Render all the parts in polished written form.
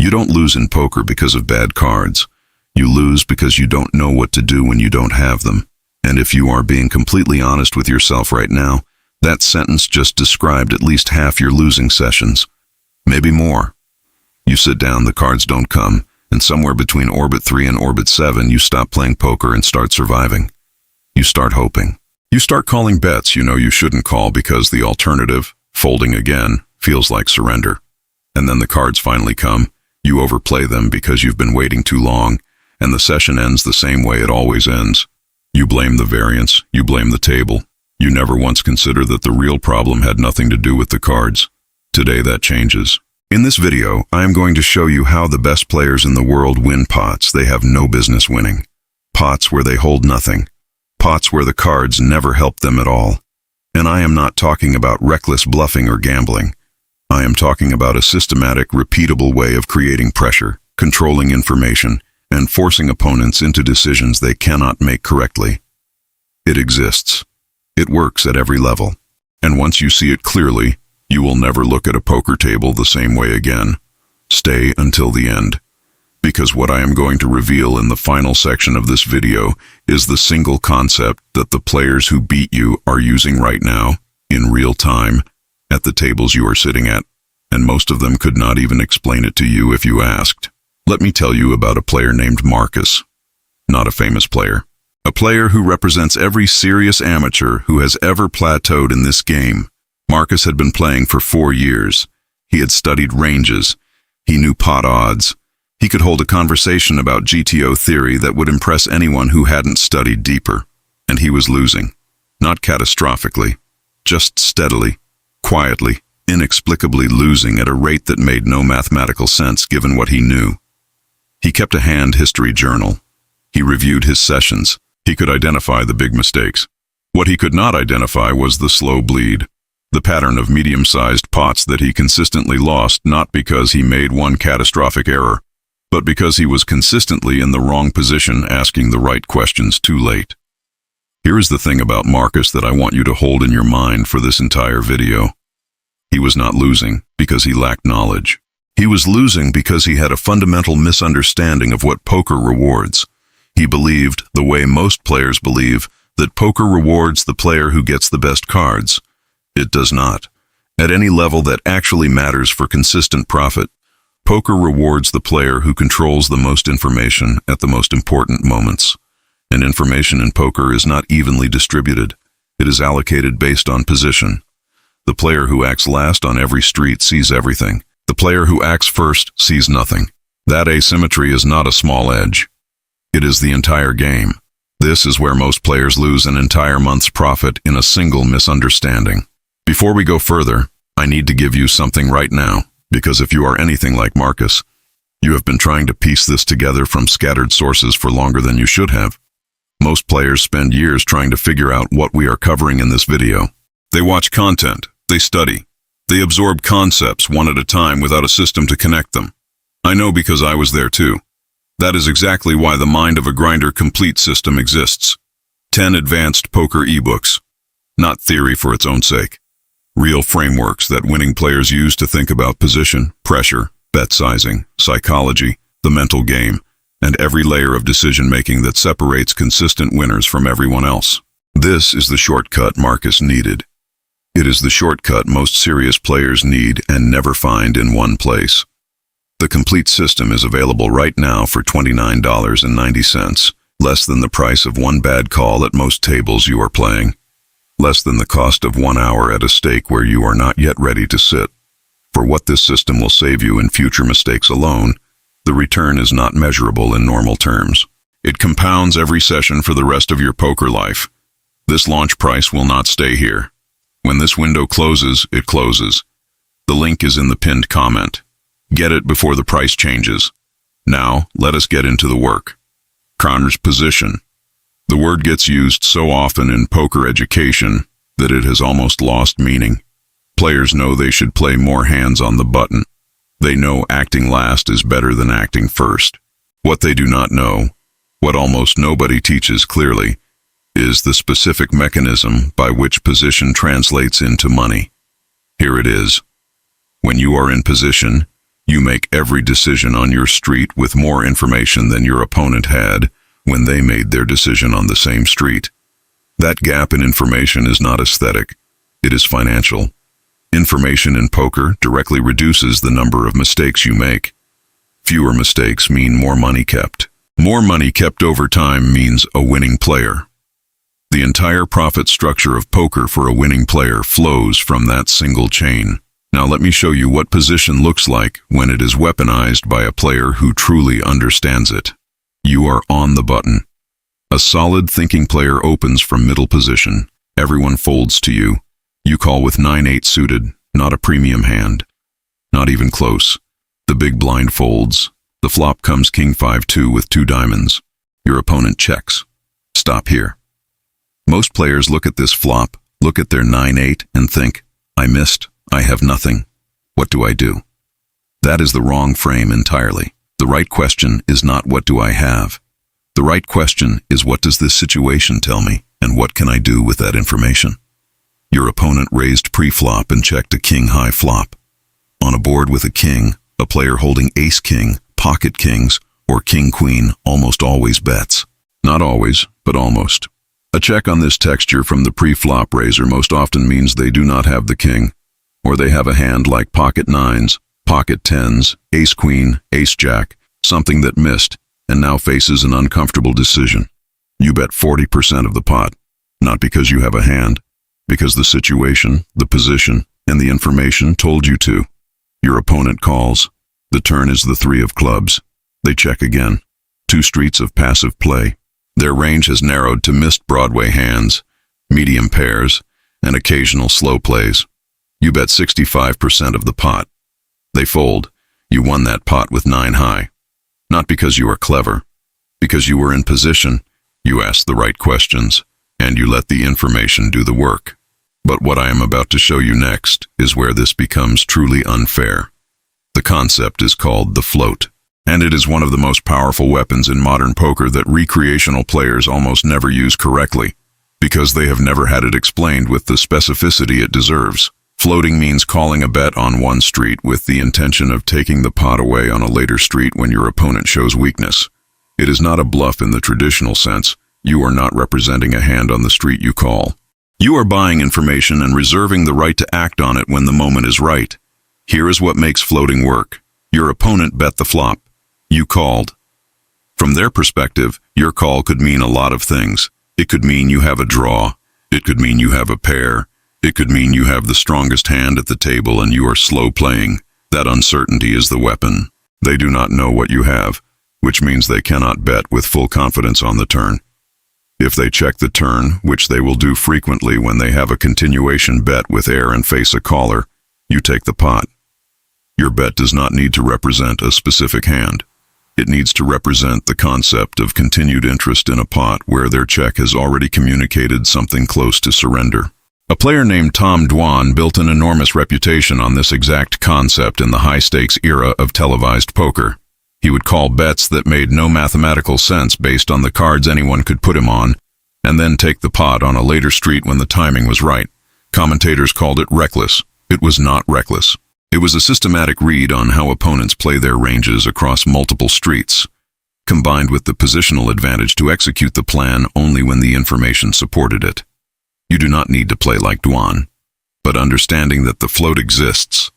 You don't lose in poker because of bad cards. You lose because you don't know what to do when you don't have them. And if you are being completely honest with yourself right now, that sentence just described at least half your losing sessions. Maybe more. You sit down, the cards don't come, and somewhere between orbit 3 and orbit 7, you stop playing poker and start surviving. You start hoping. You start calling bets you know you shouldn't call because the alternative, folding again, feels like surrender. And then the cards finally come. You overplay them because you've been waiting too long, and the session ends the same way it always ends. You blame the variance, you blame the table. You never once consider that the real problem had nothing to do with the cards. Today that changes. In this video, I am going to show you how the best players in the world win pots they have no business winning. Pots where they hold nothing. Pots where the cards never help them at all. And I am not talking about reckless bluffing or gambling. I am talking about a systematic, repeatable way of creating pressure, controlling information, and forcing opponents into decisions they cannot make correctly. It exists. It works at every level. And once you see it clearly, you will never look at a poker table the same way again. Stay until the end. Because what I am going to reveal in the final section of this video is the single concept that the players who beat you are using right now, in real time, at the tables you are sitting at, and most of them could not even explain it to you if you asked. Let me tell you about a player named Marcus. Not a famous player. A player who represents every serious amateur who has ever plateaued in this game. Marcus had been playing for 4 years. He had studied ranges. He knew pot odds. He could hold a conversation about GTO theory that would impress anyone who hadn't studied deeper. And he was losing. Not catastrophically. Just steadily, quietly, inexplicably losing at a rate that made no mathematical sense given what he knew. He kept a hand history journal. He reviewed his sessions. He could identify the big mistakes. What he could not identify was the slow bleed, the pattern of medium-sized pots that he consistently lost not because he made one catastrophic error, but because he was consistently in the wrong position asking the right questions too late. Here is the thing about Marcus that I want you to hold in your mind for this entire video. He was not losing because he lacked knowledge. He was losing because he had a fundamental misunderstanding of what poker rewards. He believed, the way most players believe, that poker rewards the player who gets the best cards. It does not. At any level that actually matters for consistent profit, poker rewards the player who controls the most information at the most important moments. And information in poker is not evenly distributed. It is allocated based on position. The player who acts last on every street sees everything. The player who acts first sees nothing. That asymmetry is not a small edge. It is the entire game. This is where most players lose an entire month's profit in a single misunderstanding. Before we go further, I need to give you something right now, because if you are anything like Marcus, you have been trying to piece this together from scattered sources for longer than you should have. Most players spend years trying to figure out what we are covering in this video. They watch content, they study, they absorb concepts one at a time without a system to connect them. I know because I was there too. That is exactly why the Mind of a Grinder complete system exists. 10 advanced poker ebooks. Not theory for its own sake. Real frameworks that winning players use to think about position, pressure, bet sizing, psychology, the mental game, and every layer of decision-making that separates consistent winners from everyone else. This is the shortcut Marcus needed. It is the shortcut most serious players need and never find in one place. The complete system is available right now for $29.90, less than the price of one bad call at most tables you are playing, less than the cost of 1 hour at a stake where you are not yet ready to sit. For what this system will save you in future mistakes alone, the return is not measurable in normal terms. It compounds every session for the rest of your poker life. This launch price will not stay here. When this window closes, it closes. The link is in the pinned comment. Get it before the price changes. Now, let us get into the work. Connor's position. The word gets used so often in poker education that it has almost lost meaning. Players know they should play more hands on the button. They know acting last is better than acting first. What they do not know, what almost nobody teaches clearly, is the specific mechanism by which position translates into money. Here it is. When you are in position, You make every decision on your street with more information than your opponent had when they made their decision on the same street. That gap in information is not aesthetic, it is financial. Information in poker directly reduces the number of mistakes you make. Fewer mistakes mean more money kept. More money kept over time means a winning player. The entire profit structure of poker for a winning player flows from that single chain. Now let me show you what position looks like when it is weaponized by a player who truly understands it. You are on the button. A solid thinking player opens from middle position. Everyone folds to you. You call with 9-8 suited, not a premium hand. Not even close. The big blind folds. The flop comes king 5-2 with 2 diamonds. Your opponent checks. Stop here. Most players look at this flop, look at their 9-8 and think, I missed, I have nothing. What do I do? That is the wrong frame entirely. The right question is not what do I have? The right question is what does this situation tell me and what can I do with that information? Your opponent raised pre-flop and checked a king-high flop. On a board with a king, a player holding ace-king, pocket kings, or king-queen almost always bets. Not always, but almost. A check on this texture from the pre-flop raiser most often means they do not have the king, or they have a hand like pocket nines, pocket tens, ace-queen, ace-jack, something that missed, and now faces an uncomfortable decision. You bet 40% of the pot, not because you have a hand, because the situation, the position, and the information told you to. Your opponent calls. The turn is the 3 of clubs. They check again. 2 streets of passive play. Their range has narrowed to missed Broadway hands, medium pairs, and occasional slow plays. You bet 65% of the pot. They fold. You won that pot with 9 high. Not because you are clever, because you were in position, you asked the right questions, and you let the information do the work. But what I am about to show you next is where this becomes truly unfair. The concept is called the float, and it is one of the most powerful weapons in modern poker that recreational players almost never use correctly, because they have never had it explained with the specificity it deserves. Floating means calling a bet on one street with the intention of taking the pot away on a later street when your opponent shows weakness. It is not a bluff in the traditional sense. You are not representing a hand on the street you call. You are buying information and reserving the right to act on it when the moment is right. Here is what makes floating work. Your opponent bet the flop. You called. From their perspective, your call could mean a lot of things. It could mean you have a draw. It could mean you have a pair. It could mean you have the strongest hand at the table and you are slow playing. That uncertainty is the weapon. They do not know what you have, which means they cannot bet with full confidence on the turn. If they check the turn, which they will do frequently when they have a continuation bet with air and face a caller, you take the pot. Your bet does not need to represent a specific hand. It needs to represent the concept of continued interest in a pot where their check has already communicated something close to surrender. A player named Tom Dwan built an enormous reputation on this exact concept in the high-stakes era of televised poker. He would call bets that made no mathematical sense based on the cards anyone could put him on, and then take the pot on a later street when the timing was right. Commentators called it reckless. It was not reckless. It was a systematic read on how opponents play their ranges across multiple streets, combined with the positional advantage to execute the plan only when the information supported it. You do not need to play like Dwan, but understanding that the float exists,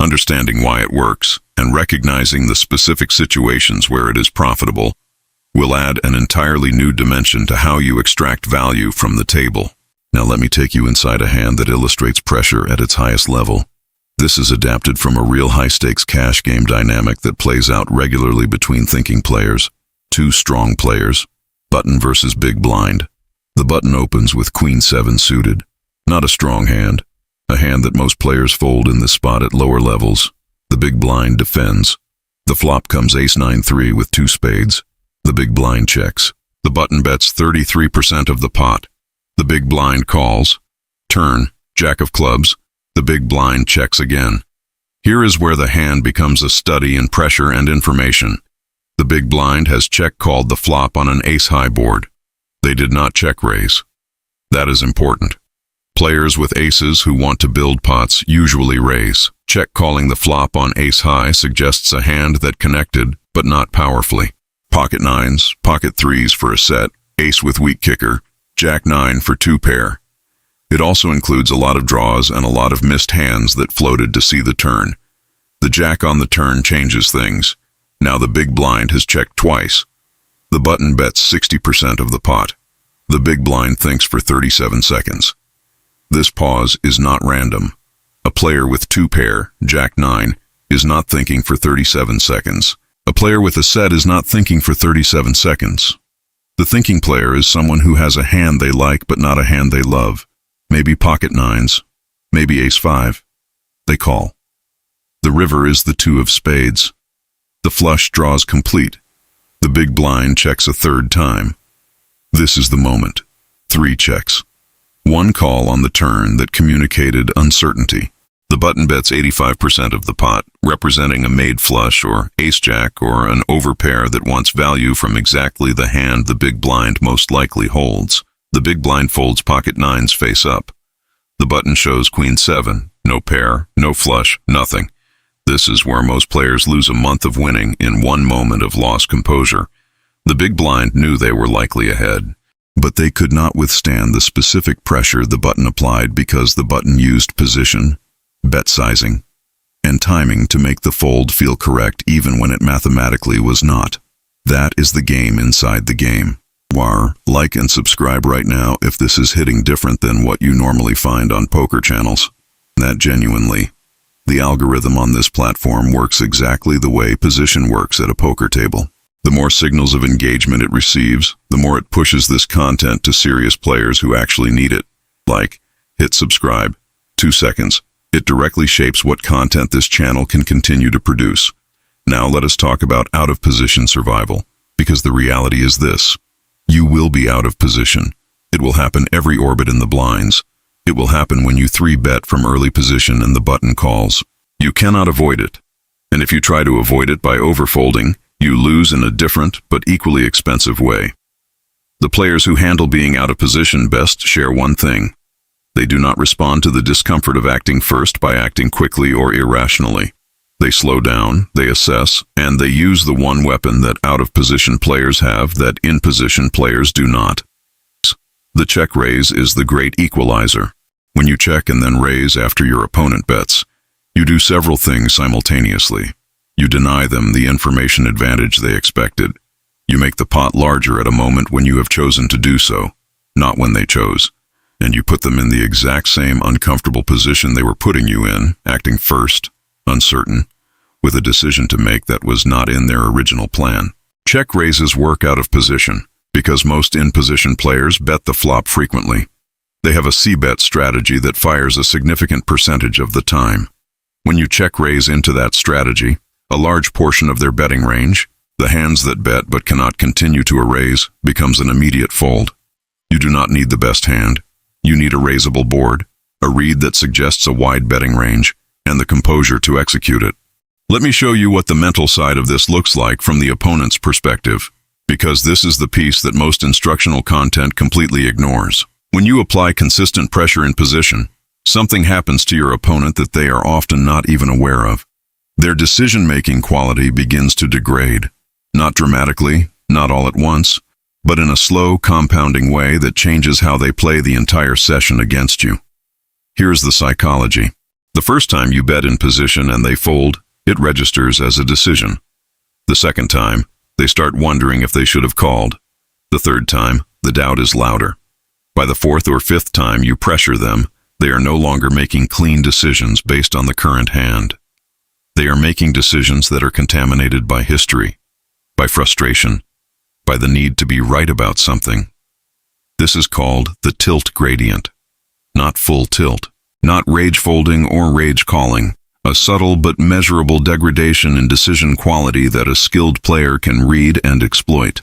understanding why it works, and recognizing the specific situations where it is profitable will add an entirely new dimension to how you extract value from the table. Now let me take you inside a hand that illustrates pressure at its highest level. This is adapted from a real high-stakes cash game dynamic that plays out regularly between thinking players, 2 strong players, button versus big blind. The button opens with Queen 7 suited, not a strong hand, a hand that most players fold in this spot at lower levels. The big blind defends. The flop comes Ace 9-3 with 2 spades. The big blind checks. The button bets 33% of the pot. The big blind calls. Turn, Jack of clubs. The big blind checks again. Here is where the hand becomes a study in pressure and information. The big blind has check-called the flop on an ace-high board. They did not check raise. That is important. Players with aces who want to build pots usually raise. Check calling the flop on ace high suggests a hand that connected, but not powerfully. Pocket nines, pocket threes for a set, ace with weak kicker, jack nine for two pair. It also includes a lot of draws and a lot of missed hands that floated to see the turn. The jack on the turn changes things. Now the big blind has checked twice. The button bets 60% of the pot. The big blind thinks for 37 seconds. This pause is not random. A player with two pair, jack nine, is not thinking for 37 seconds. A player with a set is not thinking for 37 seconds. The thinking player is someone who has a hand they like but not a hand they love. Maybe pocket nines, maybe ace five. They call. The river is the two of spades. The flush draws complete. The big blind checks a third time. This is the moment. 3 checks. 1 call on the turn that communicated uncertainty. The button bets 85% of the pot, representing a made flush or ace-jack or an overpair that wants value from exactly the hand the big blind most likely holds. The big blind folds pocket nines face up. The button shows queen 7, no pair, no flush, nothing. This is where most players lose a month of winning in one moment of lost composure. The big blind knew they were likely ahead, but they could not withstand the specific pressure the button applied because the button used position, bet sizing, and timing to make the fold feel correct even when it mathematically was not. That is the game inside the game. Like and subscribe right now if this is hitting different than what you normally find on poker channels. That genuinely. The algorithm on this platform works exactly the way position works at a poker table. The more signals of engagement it receives, the more it pushes this content to serious players who actually need it. Like, hit subscribe. 2 seconds. It directly shapes what content this channel can continue to produce. Now let us talk about out-of-position survival, because the reality is this. You will be out of position. It will happen every orbit in the blinds. It will happen when you 3-bet from early position and the button calls. You cannot avoid it. And if you try to avoid it by overfolding, you lose in a different but equally expensive way. The players who handle being out of position best share one thing. They do not respond to the discomfort of acting first by acting quickly or irrationally. They slow down, they assess, and they use the one weapon that out-of-position players have that in-position players do not. The check raise is the great equalizer. When you check and then raise after your opponent bets, you do several things simultaneously. You deny them the information advantage they expected. You make the pot larger at a moment when you have chosen to do so, not when they chose. And you put them in the exact same uncomfortable position they were putting you in, acting first, uncertain, with a decision to make that was not in their original plan. Check raises work out of position, because most in-position players bet the flop frequently. They have a C-bet strategy that fires a significant percentage of the time. When you check raise into that strategy, a large portion of their betting range, the hands that bet but cannot continue to raise, becomes an immediate fold. You do not need the best hand. You need a raisable board, a read that suggests a wide betting range, and the composure to execute it. Let me show you what the mental side of this looks like from the opponent's perspective, because this is the piece that most instructional content completely ignores. When you apply consistent pressure in position, something happens to your opponent that they are often not even aware of. Their decision-making quality begins to degrade, not dramatically, not all at once, but in a slow, compounding way that changes how they play the entire session against you. Here's the psychology. The first time you bet in position and they fold, it registers as a decision. The second time, they start wondering if they should have called. The third time, the doubt is louder. By the fourth or fifth time you pressure them, they are no longer making clean decisions based on the current hand. They are making decisions that are contaminated by history, by frustration, by the need to be right about something. This is called the tilt gradient. Not full tilt, not rage folding or rage calling, a subtle but measurable degradation in decision quality that a skilled player can read and exploit.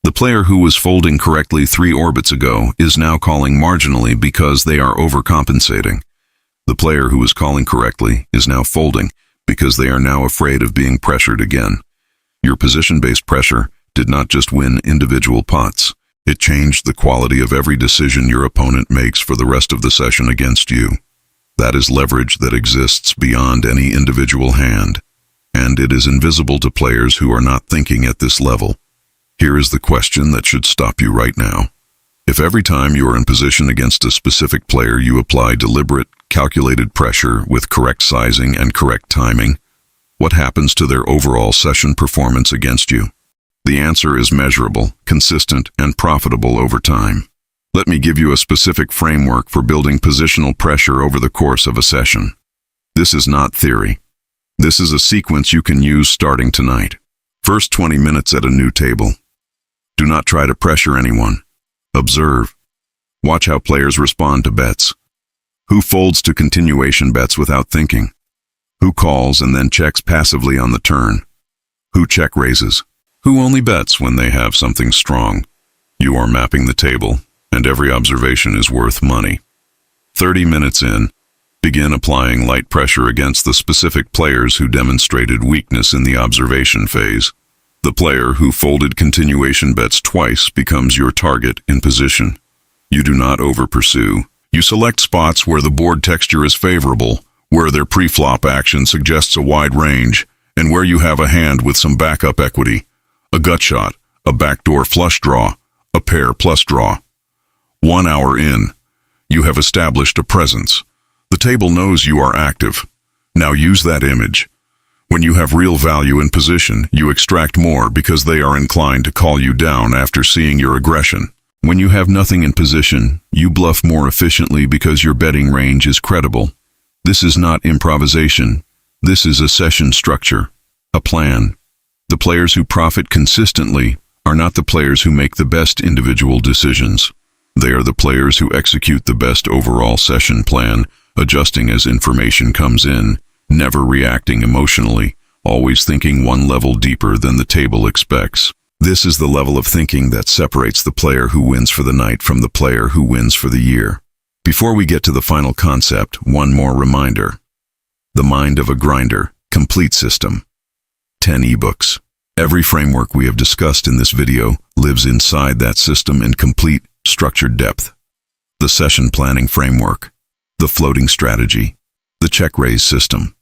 The player who was folding correctly 3 orbits ago is now calling marginally because they are overcompensating. The player who was calling correctly is now folding because they are now afraid of being pressured again. Your position-based pressure did not just win individual pots. It changed the quality of every decision your opponent makes for the rest of the session against you. That is leverage that exists beyond any individual hand, and it is invisible to players who are not thinking at this level. Here is the question that should stop you right now. If every time you are in position against a specific player you apply deliberate, calculated pressure with correct sizing and correct timing, what happens to their overall session performance against you? The answer is measurable, consistent, and profitable over time. Let me give you a specific framework for building positional pressure over the course of a session. This is not theory. This is a sequence you can use starting tonight. First 20 minutes at a new table. Do not try to pressure anyone. Observe. Watch how players respond to bets. Who folds to continuation bets without thinking? Who calls and then checks passively on the turn? Who check raises? Who only bets when they have something strong? You are mapping the table, and every observation is worth money. 30 minutes in, begin applying light pressure against the specific players who demonstrated weakness in the observation phase. The player who folded continuation bets twice becomes your target in position. You do not over-pursue. You select spots where the board texture is favorable, where their pre-flop action suggests a wide range, and where you have a hand with some backup equity, a gut shot, a backdoor flush draw, a pair plus draw. 1 hour in, you have established a presence. The table knows you are active. Now use that image. When you have real value in position, you extract more because they are inclined to call you down after seeing your aggression. When you have nothing in position, you bluff more efficiently because your betting range is credible. This is not improvisation. This is a session structure, a plan. The players who profit consistently are not the players who make the best individual decisions. They are the players who execute the best overall session plan, adjusting as information comes in, never reacting emotionally, always thinking one level deeper than the table expects. This is the level of thinking that separates the player who wins for the night from the player who wins for the year. Before we get to the final concept, one more reminder. The Mind of a Grinder, Complete System. 10 ebooks. Every framework we have discussed in this video lives inside that system in complete, structured depth. The Session Planning Framework, the Floating Strategy, the Check Raise System,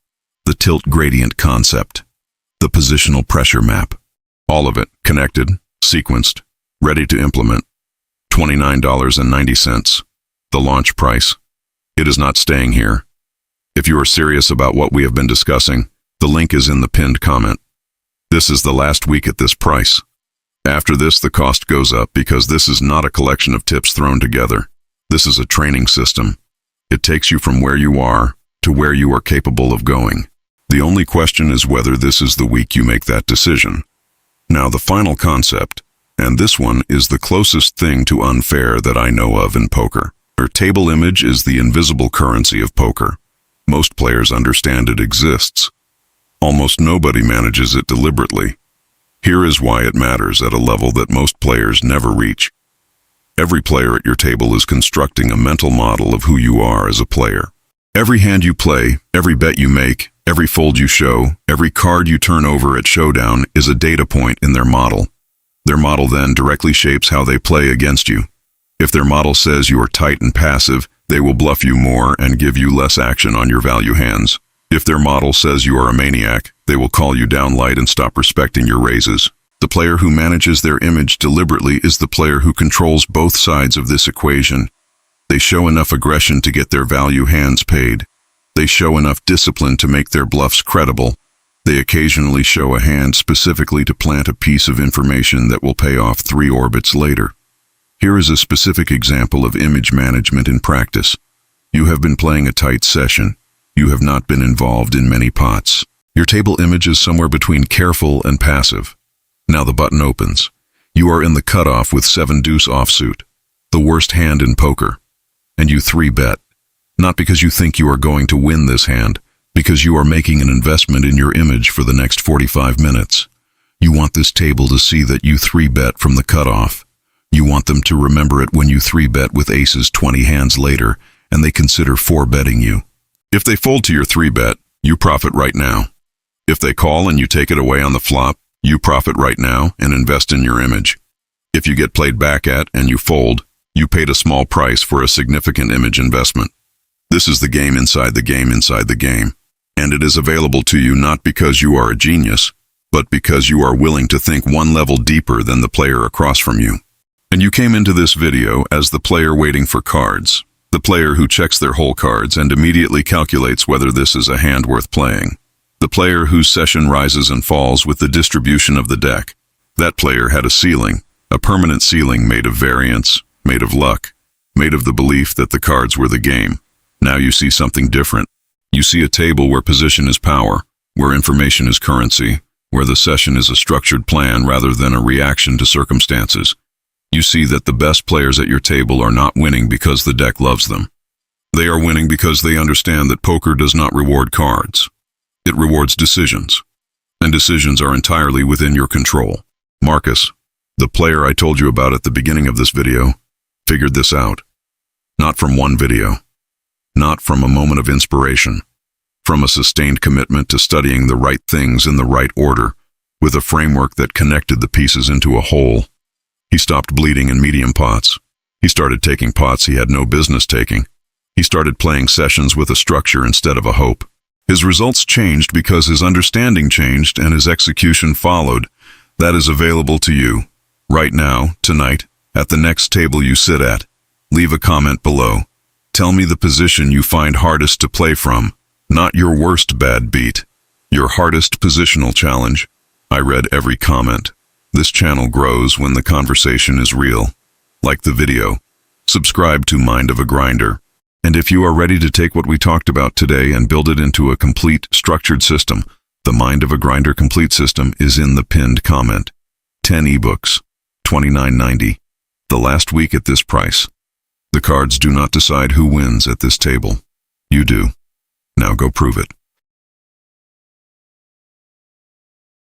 the Tilt Gradient Concept, the Positional Pressure Map. All of it connected, sequenced, ready to implement. $29.90. The launch price. It is not staying here. If you are serious about what we have been discussing, the link is in the pinned comment. This is the last week at this price. After this, the cost goes up because this is not a collection of tips thrown together. This is a training system. It takes you from where you are to where you are capable of going. The only question is whether this is the week you make that decision. Now the final concept, and this one is the closest thing to unfair that I know of in poker. Our table image is the invisible currency of poker. Most players understand it exists. Almost nobody manages it deliberately. Here is why it matters at a level that most players never reach. Every player at your table is constructing a mental model of who you are as a player. Every hand you play, every bet you make, every fold you show, every card you turn over at showdown is a data point in their model. Their model then directly shapes how they play against you. If their model says you are tight and passive, they will bluff you more and give you less action on your value hands. If their model says you are a maniac, they will call you down light and stop respecting your raises. The player who manages their image deliberately is the player who controls both sides of this equation. They show enough aggression to get their value hands paid. They show enough discipline to make their bluffs credible. They occasionally show a hand specifically to plant a piece of information that will pay off 3 orbits later. Here is a specific example of image management in practice. You have been playing a tight session. You have not been involved in many pots. Your table image is somewhere between careful and passive. Now the button opens. You are in the cutoff with 7-deuce offsuit, the worst hand in poker. And you 3-bet. Not because you think you are going to win this hand, because you are making an investment in your image for the next 45 minutes. You want this table to see that you 3-bet from the cutoff. You want them to remember it when you 3-bet with aces 20 hands later, and they consider 4-betting you. If they fold to your 3-bet, you profit right now. If they call and you take it away on the flop, you profit right now and invest in your image. If you get played back at and you fold, you paid a small price for a significant image investment. This is the game inside the game inside the game. And it is available to you not because you are a genius, but because you are willing to think one level deeper than the player across from you. And you came into this video as the player waiting for cards, the player who checks their whole cards and immediately calculates whether this is a hand worth playing, the player whose session rises and falls with the distribution of the deck. That player had a ceiling, a permanent ceiling made of variance, made of luck, made of the belief that the cards were the game. Now you see something different. You see a table where position is power, where information is currency, where the session is a structured plan rather than a reaction to circumstances. You see that the best players at your table are not winning because the deck loves them. They are winning because they understand that poker does not reward cards. It rewards decisions. And decisions are entirely within your control. Marcus, the player I told you about at the beginning of this video, figured this out. Not from one video. Not from a moment of inspiration. From a sustained commitment to studying the right things in the right order, with a framework that connected the pieces into a whole. He stopped bleeding in medium pots. He started taking pots he had no business taking. He started playing sessions with a structure instead of a hope. His results changed because his understanding changed and his execution followed. That is available to you. Right now, tonight, at the next table you sit at. Leave a comment below. Tell me the position you find hardest to play from. Not your worst bad beat. Your hardest positional challenge. I read every comment. This channel grows when the conversation is real. Like the video. Subscribe to Mind of a Grinder. And if you are ready to take what we talked about today and build it into a complete, structured system, the Mind of a Grinder complete system is in the pinned comment. 10 ebooks. $29.90. The last week at this price. The cards do not decide who wins at this table. You do. Now go prove it.